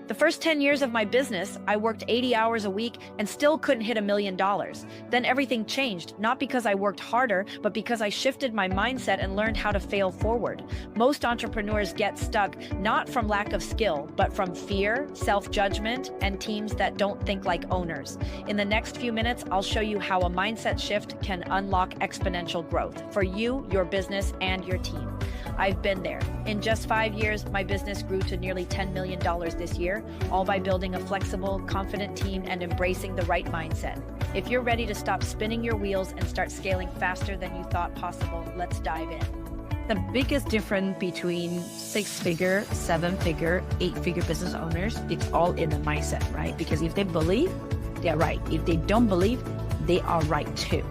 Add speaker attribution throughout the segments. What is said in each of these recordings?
Speaker 1: The first 10 years of my business, I worked 80 hours a week and still couldn't hit $1 million. Then everything changed, not because I worked harder, but because I shifted my mindset and learned how to fail forward. Most entrepreneurs get stuck not from lack of skill, but from fear, self-judgment, and teams that don't think like owners. In the next few minutes, I'll show you how a mindset shift can unlock exponential growth for you, your business, and your team. I've been there. In just 5 years, my business grew to nearly $10 million this year, all by building a flexible, confident team and embracing the right mindset. If you're ready to stop spinning your wheels and start scaling faster than you thought possible, let's dive in. The biggest difference between 6-figure, 7-figure, 8-figure business owners, it's all in the mindset, right? Because if they believe, they're right. If they don't believe, they are right too.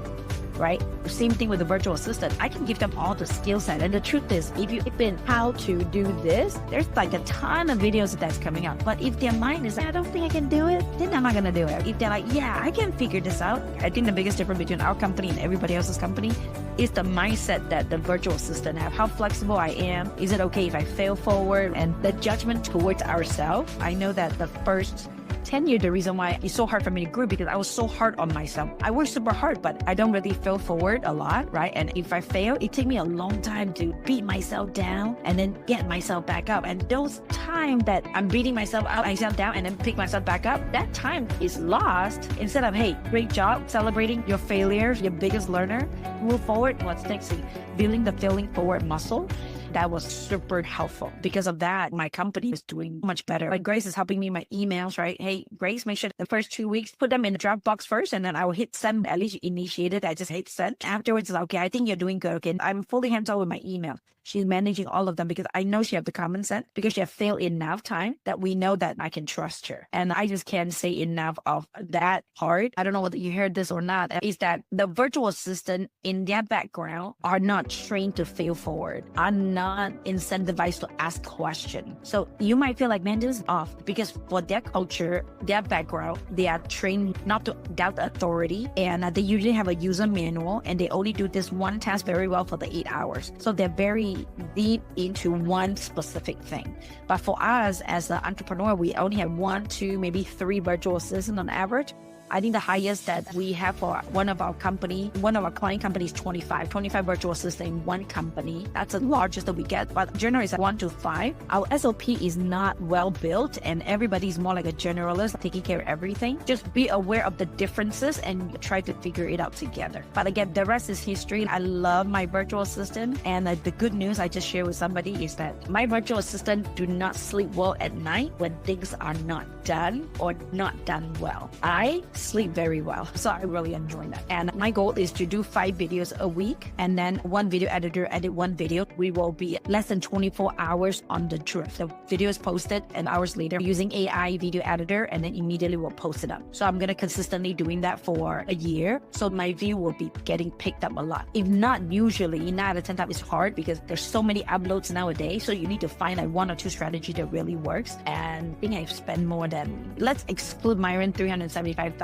Speaker 1: Right? Same thing with the virtual assistant. I can give them all the skill set. And the truth is, if you type in how to do this, there's like a ton of videos that's coming out. But if their mind is, I don't think I can do it, then I'm not going to do it. If they're like, yeah, I can figure this out. I think the biggest difference between our company and everybody else's company is the mindset that the virtual assistant have. How flexible I am. Is it okay if I fail forward? And the judgment towards ourselves. I know that the first 10 years, the reason why it's so hard for me to grow because I was so hard on myself. I work super hard, but I don't really fail forward a lot, right? And if I fail, it takes me a long time to beat myself down and then get myself back up. And those times that I'm beating myself down and then pick myself back up, that time is lost. Instead of, hey, great job, celebrating your failures, your biggest learner, move forward. What's next? Building the failing forward muscle. That was super helpful. Because of that, my company is doing much better. Like Grace is helping me my emails, right? Hey, Grace, make sure the first 2 weeks, put them in the draft box first, and then I will hit send. At least you initiated. I just hit send. Afterwards, it's like, okay, I think you're doing good. Okay, I'm fully hands-on with my email. She's managing all of them because I know she has the common sense because she has failed enough time that we know that I can trust her. And I just can't say enough of that part. I don't know whether you heard this or not, is that the virtual assistant in their background are not trained to fail forward, are not incentivized to ask questions. So you might feel like, man, this is off because for their culture, their background, they are trained not to doubt authority. And they usually have a user manual and they only do this one task very well for the 8 hours. So they're very deep into one specific thing. But for us as an entrepreneur, we only have 1, 2, maybe 3 virtual assistants on average. I think the highest that we have for one of our client companies, 25 virtual assistants in one company. That's the largest that we get, but generally it's 1 to 5. Our SOP is not well built and everybody's more like a generalist taking care of everything. Just be aware of the differences and try to figure it out together. But again, the rest is history. I love my virtual assistant, and the good news I just shared with somebody is that my virtual assistant do not sleep well at night when things are not done or not done well. I sleep very well. So I really enjoy that. And my goal is to do 5 videos a week and then one video editor edit 1 video. We will be less than 24 hours on the drift. The video is posted and hours later using AI video editor and then immediately we'll post it up. So I'm going to consistently doing that for a year. So my view will be getting picked up a lot. If not, usually 9 out of 10 times it's hard because there's so many uploads nowadays. So you need to find like 1 or 2 strategy that really works. And I think I've spent more than, let's exclude Myron, 375,000.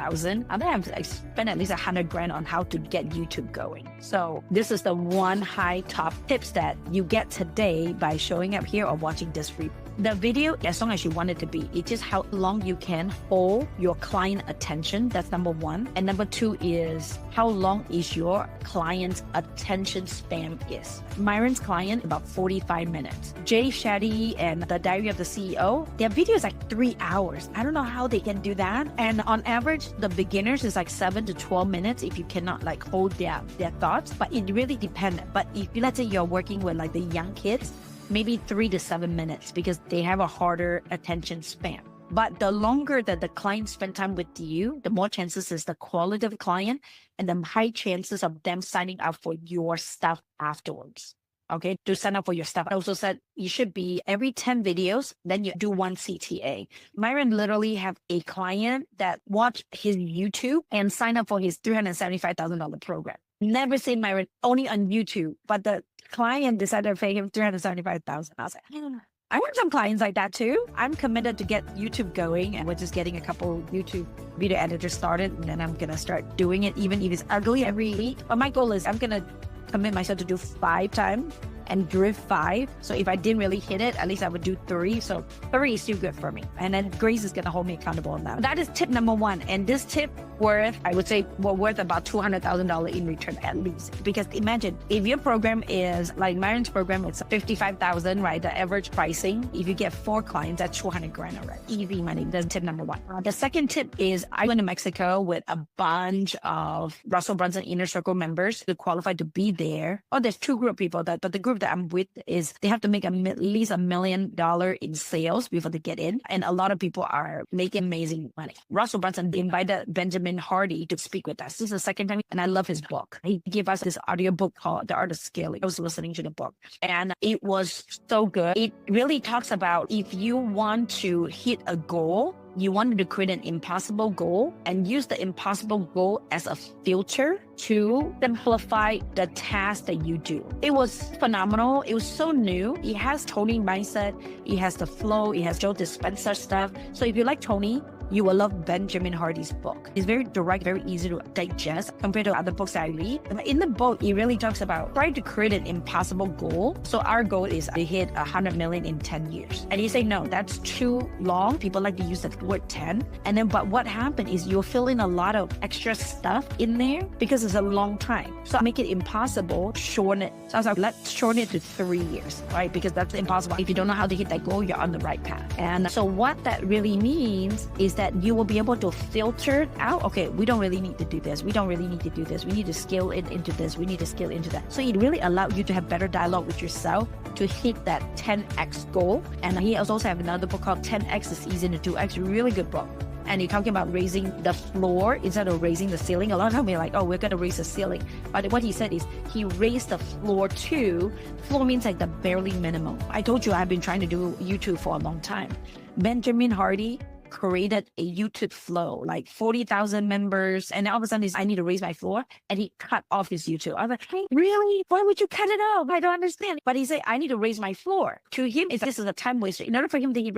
Speaker 1: I think I've spent at least $100,000 on how to get YouTube going. So this is the one high top tips that you get today by showing up here or watching this review. The video, as long as you want it to be, it's just how long you can hold your client attention. That's number 1. And number 2 is how long is your client's attention span is. Myron's client, about 45 minutes. Jay Shetty and the Diary of the CEO, their video is like 3 hours. I don't know how they can do that. And on average, the beginners is like 7 to 12 minutes if you cannot like hold their thoughts, but it really depends. But if let's say you're working with like the young kids, maybe 3 to 7 minutes because they have a harder attention span. But the longer that the client spend time with you, the more chances is the quality of the client and the high chances of them signing up for your stuff afterwards. Okay, to sign up for your stuff. I also said you should be every 10 videos, then you do 1 CTA. Myron literally have a client that watched his YouTube and signed up for his $375,000 program. Never seen Myron, only on YouTube, but the client decided to pay him $375,000. I was like, I don't know. I want some clients like that too. I'm committed to get YouTube going and we're just getting a couple YouTube video editors started and then I'm going to start doing it even if it's ugly every week. But my goal is I'm going to commit myself to do 5 times
Speaker 2: and drift 5. So if I didn't really hit it, at least I would do 3. So 3 is still good for me. And then Grace is going to hold me accountable on that. That is tip number 1. And this tip I would say, worth about $200,000 in return at least. Because imagine if your program is like Marion's program, it's $55,000, right? The average pricing. If you get 4 clients, that's $200,000 already. Easy money. That's tip number 1. The second tip is I went to Mexico with a bunch of Russell Brunson Inner Circle members to qualify to be there. Oh, there's 2 group of people, but the group that I'm with is they have to make at least $1 million in sales before they get in. And a lot of people are making amazing money. Russell Brunson invited Benjamin Hardy to speak with us. This is the second time, and I love his book. He gave us this audio book called The Art of Scaling. I was listening to the book, and it was so good. It really talks about if you want to hit a goal, you wanted to create an impossible goal and use the impossible goal as a filter to simplify the task that you do. It was phenomenal. It was so new. It has Tony mindset. It has the flow. It has Joe Dispenza stuff. So if you like Tony, you will love Benjamin Hardy's book. It's very direct, very easy to digest compared to other books that I read. But in the book, it really talks about trying to create an impossible goal. So our goal is to hit 100 million in 10 years. And you say, no, that's too long. People like to use the word 10. And then, but what happened is you'll fill in a lot of extra stuff in there because it's a long time. So make it impossible, shorten it. So I was like, let's shorten it to 3 years, right? Because that's impossible. If you don't know how to hit that goal, you're on the right path. And so what that really means is that you will be able to filter out, okay, we don't really need to do this. We don't really need to do this. We need to scale it into this. We need to scale into that. So it really allowed you to have better dialogue with yourself to hit that 10x goal. And he also have another book called 10x is easy to 2x, really good book. And you're talking about raising the floor instead of raising the ceiling. A lot of times we're like, oh, we're going to raise the ceiling. But what he said is he raised the floor too. Floor means like the barely minimum. I told you I've been trying to do YouTube for a long time. Benjamin Hardy created a YouTube flow, like 40,000 members. And all of a sudden, I need to raise my floor. And he cut off his YouTube. I was like, hey, really? Why would you cut it off? I don't understand. But he said, I need to raise my floor. To him, this is a time waster. In order for him to hit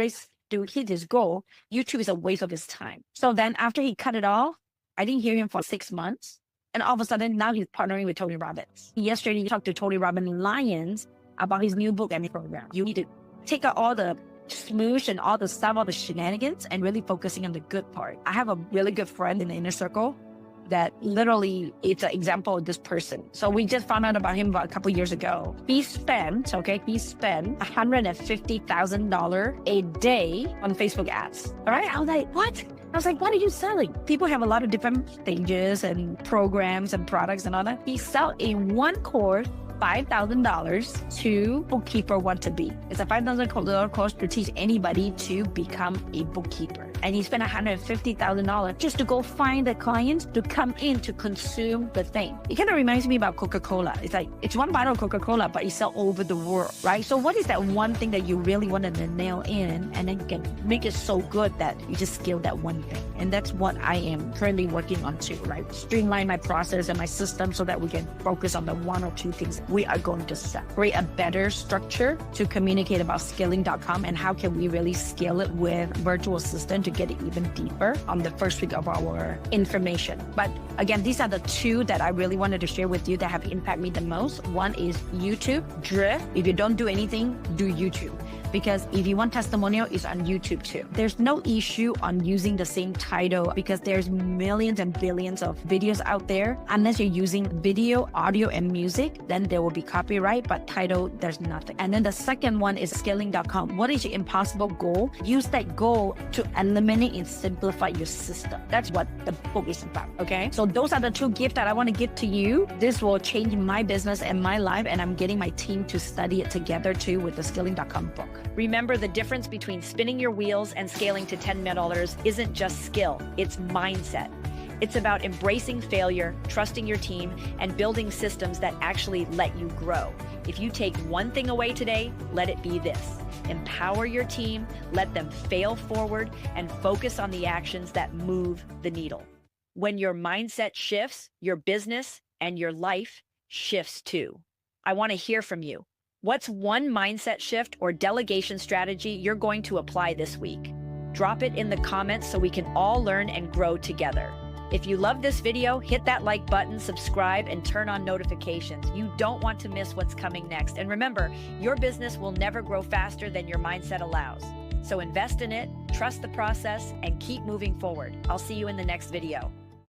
Speaker 2: his goal, YouTube is a waste of his time. So then after he cut it off, I didn't hear him for 6 months. And all of a sudden, now he's partnering with Tony Robbins. Yesterday, he talked to Tony Robbins Lions about his new book and his program. You need to take out all the smoosh and all the stuff, all the shenanigans, and really focusing on the good part. I have a really good friend in the inner circle that literally it's an example of this person. So we just found out about him about a couple years ago. He spent $150,000 a day on Facebook ads. All right. I was like, what? I was like, what are you selling? People have a lot of different stages and programs and products and all that. He sell in one course $5,000 to bookkeeper want to be. It's a $5,000 course to teach anybody to become a bookkeeper. And he spent $150,000 just to go find the clients to come in to consume the thing. It kind of reminds me about Coca-Cola. It's like, it's one bottle of Coca-Cola, but it's sell over the world, right? So what is that one thing that you really wanted to nail in and then you can make it so good that you just scale that one thing? And that's what I am currently working on too, right? Streamline my process and my system so that we can focus on the 1 or 2 things we are going to set. Create a better structure to communicate about scaling.com and how can we really scale it with virtual assistant to get it even deeper on the first week of our information. But again, these are the 2 that I really wanted to share with you that have impacted me the most. One is YouTube, Drift. If you don't do anything, do YouTube. Because if you want testimonial, it's on YouTube too. There's no issue on using the same title because there's millions and billions of videos out there. Unless you're using video, audio, and music, then there will be copyright, but title, there's nothing. And then the second one is scaling.com. What is your impossible goal? Use that goal to eliminate and simplify your system. That's what the book is about, okay? So those are the 2 gifts that I want to give to you. This will change my business and my life, and I'm getting my team to study it together too with the scaling.com book.
Speaker 1: Remember, the difference between spinning your wheels and scaling to $10 million isn't just skill, it's mindset. It's about embracing failure, trusting your team, and building systems that actually let you grow. If you take one thing away today, let it be this. Empower your team, let them fail forward, and focus on the actions that move the needle. When your mindset shifts, your business and your life shifts too. I want to hear from you. What's one mindset shift or delegation strategy you're going to apply this week? Drop it in the comments so we can all learn and grow together. If you love this video, hit that like button, subscribe, and turn on notifications. You don't want to miss what's coming next. And remember, your business will never grow faster than your mindset allows. So invest in it, trust the process, and keep moving forward. I'll see you in the next video.